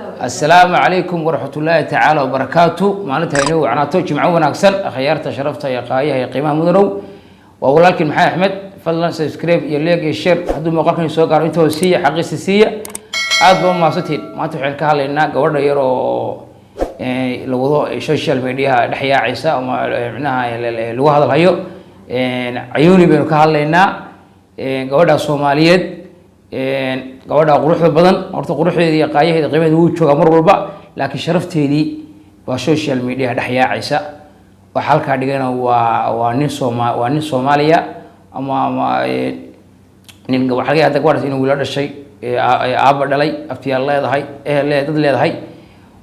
السلام عليكم ورحمة الله تعالى وبركاته. معناتها إنه عناتو جمعة وناكسن أخيارته شرفته يا قاية يا قيمة مدنو وولكن محمد أحمد فضلا سبسكرايب يليك الشير هدو مقالكم يسوق على أنتوا سية حقي سية عاد ما صتين ما تفعل كهلا إننا قورنا يرو الوضوء السوشيال ميديا دحيا عيسى وما معناها الوهذا الهيو عيوني بينو كهلا إننا قورنا الصوماليات gabadha quruxda badan horta quruxdeeda iyo qaayaheeda qiimaheeda wuu joogaa mar walba laakiin sharafteedii waa social media dhaxyaacaysa waxa halka dhigana waa nin Soomaaliya ama nin waxa laga yaabaa gabadhaas inuu wiil dhashay aaba dhalay aftiyaal leedahay dad leedahay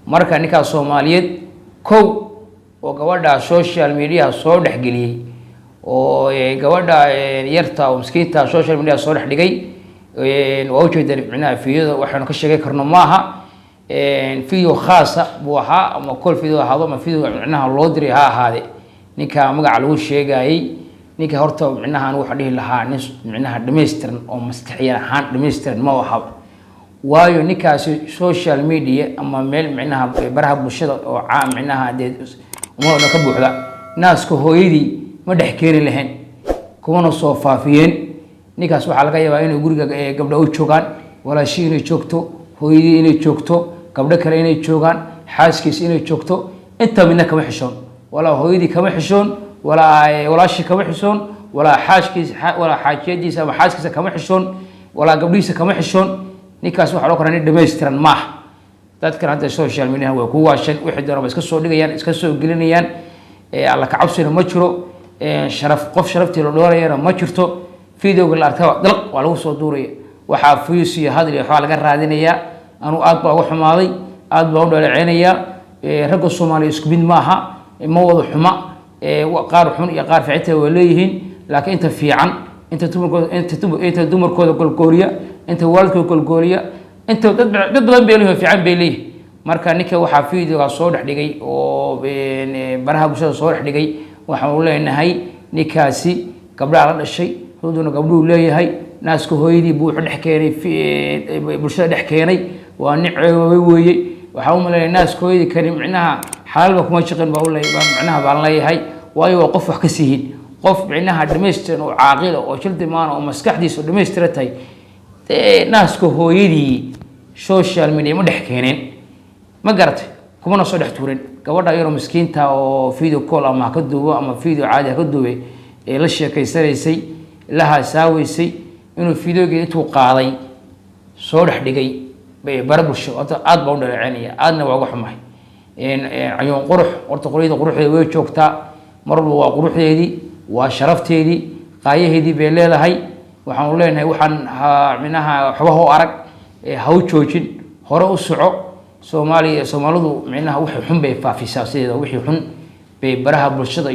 marka ninka Soomaaliyeed kow oo gabadha social media soo dhaxgeliyay oo gabadha yarta oo miskiinta social media soo dhaxdhigay وأوجد معناه فيديو وحنا كشجع كرنا معها فيديو خاصة بوها أما كل فيديو هذا ما فيديو معناها اللودري هذا نيكا مقع له شيء جاي نيكا هرتا معناها نروح عليه لها ناس معناها دمسترن أو مستحيل هان دمسترن ما وحب وايو نيكا سوشيال ميديا أما ميل معناها برهب بالشدة أو عام معناها وما نكبوا هذا ناس كهويدي ما دحكيري لهن كونوا صوفافيين ninkaas waxa laga yaabaa inay guriga gabdho u joogan walaashii inay joogto hooyadii inay joogto gabdho kale inay joogan xaaskiis inay joogto inta midna kama xishoon wala hooyadii kama xishoon walaashii kama xishoon wala xaaskiis wala xaajiyadiisa ama xaaskiisa kama xishoon wala gabdhiisa kama xishoon ninkaas waxa loo qoraa dhameystiran ma dadkan hadda social media way ku waashan wixii doonaba iska soo dhigayaan iska soo gelinayaan alla ka cabsina ma jiro sharaf qof sharaftii loo dhoorayana ma jirto فيديو قال أرتوا دلق ولا وصل دوري وحافيسي هذا اللي حال جرى هذينيا أنا أطبع وحماضي أطبع ولا عينيا رجل الصومالي يسكبين معها موضوع حما وقار حن يقار في عته وليهن لكن أنت في عن أنت دمر كل كوريا أنت والد كل كوريا أنت تدبر بينه في عن بيليه مركا نكا وحافيديو الصور حدقي وبين برها بشر الصور حدقي وحول إن هاي نكاسي قبل على الشيء هذون قبلوا ليه هاي ناس كهويدي بوح نحكيني في برشة نحكيني ونعوي وحاول الناس كهويدي كريم معناها حالك ما شغل بقول لي معناها بالله هاي وايو قف حكسيهن قف معناها دمشتن وعاقلة وشلت معنا ومسكحديس ودمشترتي ناس كهويدي سوشيال ميديا ما نحكينين ما قرت كمان صدق تورين كوردا يوم مسكين تا فيديو كول أما كدوه أما فيديو عادي كدوه الأشياء كيسريسي لها ساويسي إنه فيديو جديد وقاضي صورح دقي بربو الشو عاد بقول العينية عادنا وأقول حماي إن عيون قرح ورتقولي قرح ذي وشوكتا مربو وقرح ذي وشرفت ذي قايه ذي بالليل هاي وحنقول لنا وحن منها حواه أرق هاو تشوجين هراء السعو سومالو منها وحي حن بيفافي ساسيدا وحي حن ببرها بالشدة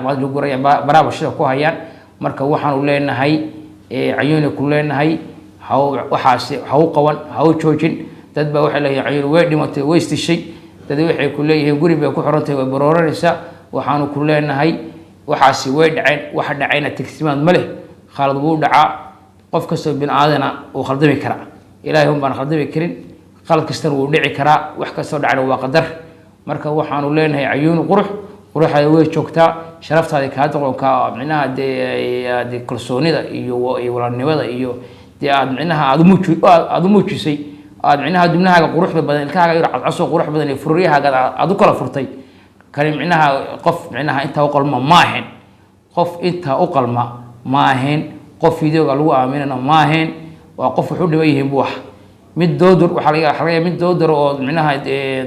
ما تقول يا برها بالشدة كوهيان مركب وحنا ولينا هاي عيوني كلنا هاي هاو قوان هاو تشوجين تدبا وحلا عيون ويدي ما تويست الشيء تدبا وحي كله يقولي بيكون حرته وبرورة نساء وحنا كلنا هاي وحاسي ويد عين واحد عين التكسيمان مله خالد بو دعاء قف كسر بن عادنا وخلدمي كرا إلهي هم بان خلدمي كرين خالد كسر ودعي كرا وحكسر دعنا وقدر marka waxaanu leenahay cayuun quruxda way joogtaa sharaftaada ka hadalka micnaha de kalsoonida iyo walaalnimada iyo aad micnaha aad muujisay aad micnaha dibnahaaga quruxda badan ilkaaga yar cadcaso qurux badan ee furiyahaaga aad u kala furtay karim micnaha qof micnaha inta u qalma maahin qof inta u qalma maahin qof fiidiyoga lagu aaminana maahin waa qof wuxuu dhibayeen buux mid doodur waxa laga xareeyay mid doodur oo micnaha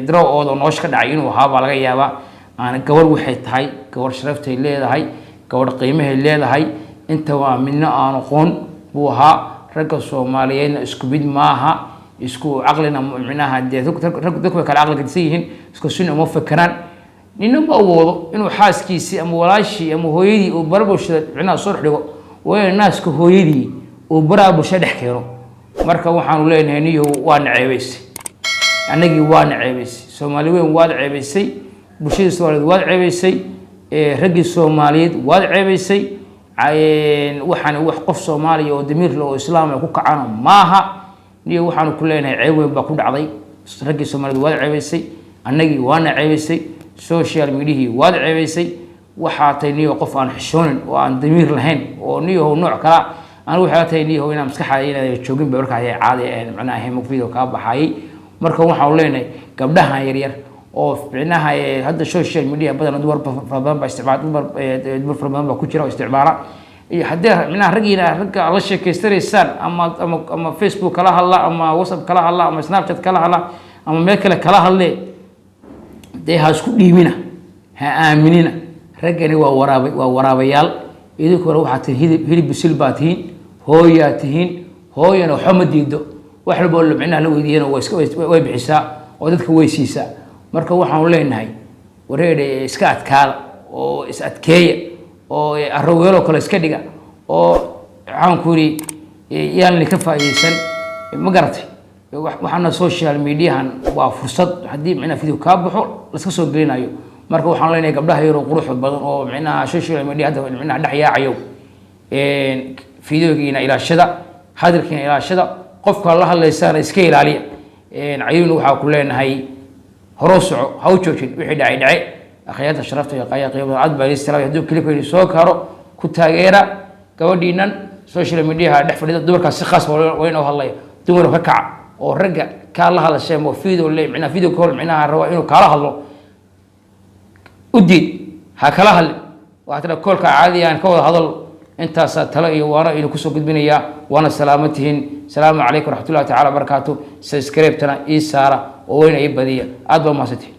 draw oo noosh ka dhacay inuu ahaa laga yaabaa aan gabar waxay tahay gabar sharaftay leedahay gabar qiimahay leedahay inta waa midna aan aqoon buu ahaa ragga Soomaaliyeed isku mid maaha isku aqlina micnaha dadku kala aqal gadisan isku sun uma fakaraan ninba awoodo inuu xaaskiisi ama walaashii ama hooyadii oo barbashada micnaha soo dhigo way naaska hooyadii oo barbashada dhaxkeeno marka waxaanu leenahay niyo waa naceebaysay anagii waa naceebaysay Soomaaliyeed waa naceebaysay bulshada Soomaaliyeed waa naceebaysay ragii Soomaaliyeed waa naceebaysay waxaan wax qof Soomaaliya oo damiir loo islaam ku kacana maaha niyo waxaanu ku leenahay ceeb weyn baa ku dhacday raggii Soomaaliyeed waad ceebaysay annagii waana ceebaysay social media waad ceebaysay waxaa tay niyo qof aan xishoonin oo aan damiir lahayn oo niyo nooc kala aan waxa tay niyo inaan maskaxayna inay joogin barka ay caadi ah macnaha heemo video ka baxay marka waxaan leenahay gabdhaha yar yar oo macnaha hadda social media badan dumar badan ba isticmaal dumar badan ba ku jira oo isticmaala hadda macnaha ragga la sheekaystareysaan ama Facebook kala hadla ama WhatsApp kala hadla ama Snapchat kala hadla ama meel kale kala hadle day ha isku dhiimina ha aaminina raggani waa waraabayaal idinku waxa tahay hilib bisil baatihiin hooyana waxa ma diido wax walba oo macnaha la weydiiyana way bixisaa oo dadka way siisaa marka waxaan leenahay wareer iska adkaada oo is adkeeya oo arroweelo kale iska dhiga oo waxaan ku yiri yaan la ka faa'iideysan ma garatay waxaana social media waa fursad hadii macnaha video ka baxo la iska soo gelinayo marka waxaan leenahay gabdhaha yar oo qurux badan oo macnaha social media hadda macnaha dhaxyaacayo videogiina ilaashada hadirkiina ilaashada qofka la hadlaysana iska ilaaliya ayuuna waxa ku leenahay horosoco ha u joojin wixii dhacay akhyaarta sharafta iyo qiimaha aad baa islaamay haduu clipkeeni soo karo ku taageera gabadhiinan social media dhex fadhida dumarka si khaas ah inuu hadlay dumar ka kac oo ragga ka la hadashay mo video leey macna video call macna raba inuu kala hadlo udid ha kala hadlo waxa koolka caadi aan ka wada hadal intaas talo iyo waana inuu ku soo gudbinaya waana salaamatihiin salaamu calaykum waraxmatullaahi ta'ala barakaatu subscribe tana ii saara oo weyn ay badiya aad baa mahadsantihiin